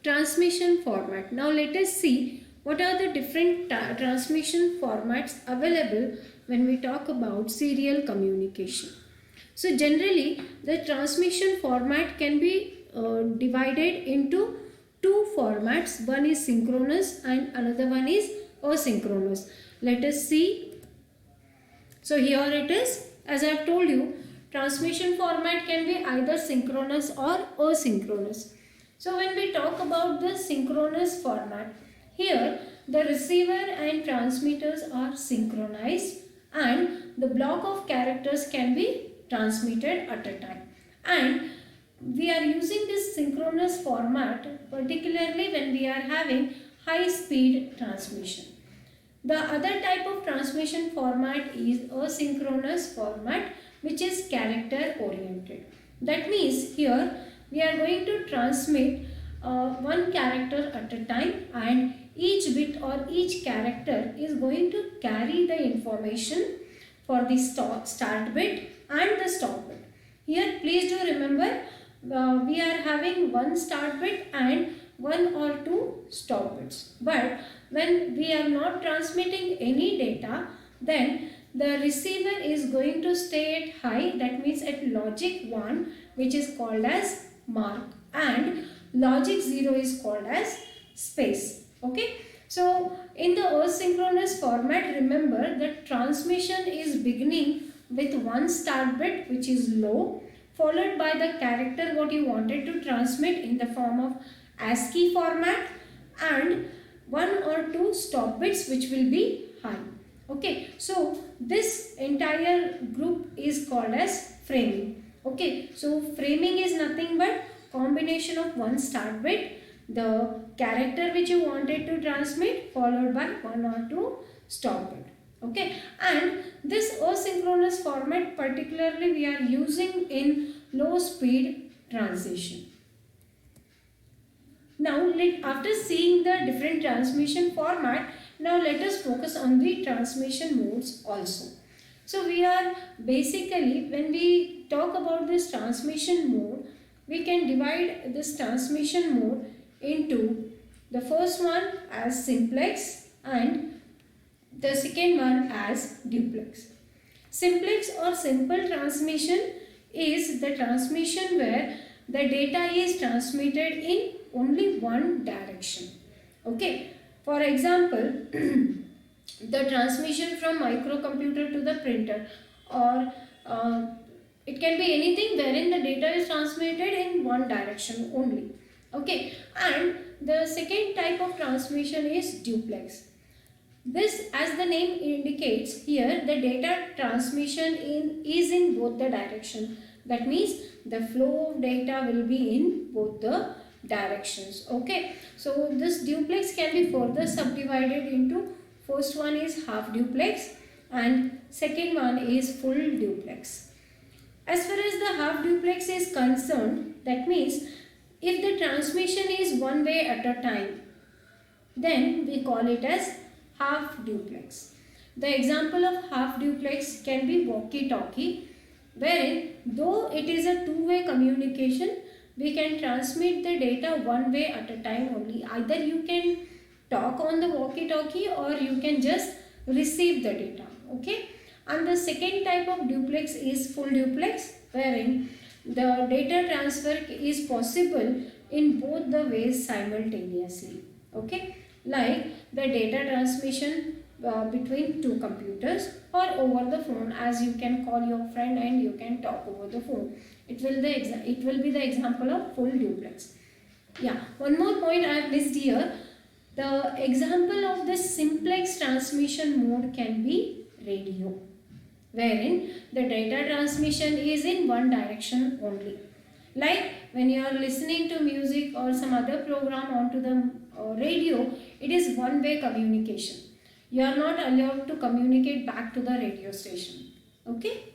transmission format. Now let us see what are the different transmission formats available when we talk about serial communication. So generally the transmission format can be divided into two formats. One is synchronous and another one is asynchronous. Let us see. So here it is. As I have told you, transmission format can be either synchronous or asynchronous. So when we talk about the synchronous format, here the receiver and transmitters are synchronized and the block of characters can be transmitted at a time. And we are using this synchronous format particularly when we are having high speed transmission. The other type of transmission format is asynchronous format, which is character oriented. That means here we are going to transmit one character at a time, and each bit or each character is going to carry the information for the start bit and the stop bit. Here please do remember we are having one start bit and one or two stop bits. But when we are not transmitting any data, then the receiver is going to stay at high, that means at logic 1, which is called as mark, and logic 0 is called as space. Okay. So in the asynchronous format, remember that transmission is beginning with one start bit which is low, followed by the character what you wanted to transmit in the form of ASCII format, and one or two stop bits which will be high. Okay, so this entire group is called as framing. Okay, so framing is nothing but combination of one start bit, the character which you wanted to transmit, followed by one or two stop bit. Okay, and this asynchronous format particularly we are using in low speed transition. Now after seeing the different transmission format, now let us focus on the transmission modes also. So we are basically, when we talk about this transmission mode, we can divide this transmission mode into the first one as simplex and the second one as duplex. Simplex or simple transmission is the transmission where the data is transmitted in only one direction. Okay. For example, the transmission from microcomputer to the printer, or it can be anything wherein the data is transmitted in one direction only. Okay. And the second type of transmission is duplex. This, as the name indicates, here the data transmission is in both the direction. That means the flow of data will be in both the directions. Okay, so this duplex can be further subdivided into, first one is half duplex and second one is full duplex. As far as the half duplex is concerned, that means if the transmission is one way at a time, then we call it as half duplex. The example of half duplex can be walkie-talkie, wherein though it is a two-way communication, we can transmit the data one way at a time only. Either you can talk on the walkie-talkie or you can just receive the data. Okay. And the second type of duplex is full duplex, wherein the data transfer is possible in both the ways simultaneously. Okay. Like the data transmission between two computers or over the phone, as you can call your friend and you can talk over the phone. It will be the example of full duplex. Yeah, one more point I have missed here. The example of this simplex transmission mode can be radio, wherein the data transmission is in one direction only. Like when you are listening to music or some other program onto the radio, it is one-way communication. You are not allowed to communicate back to the radio station. Okay.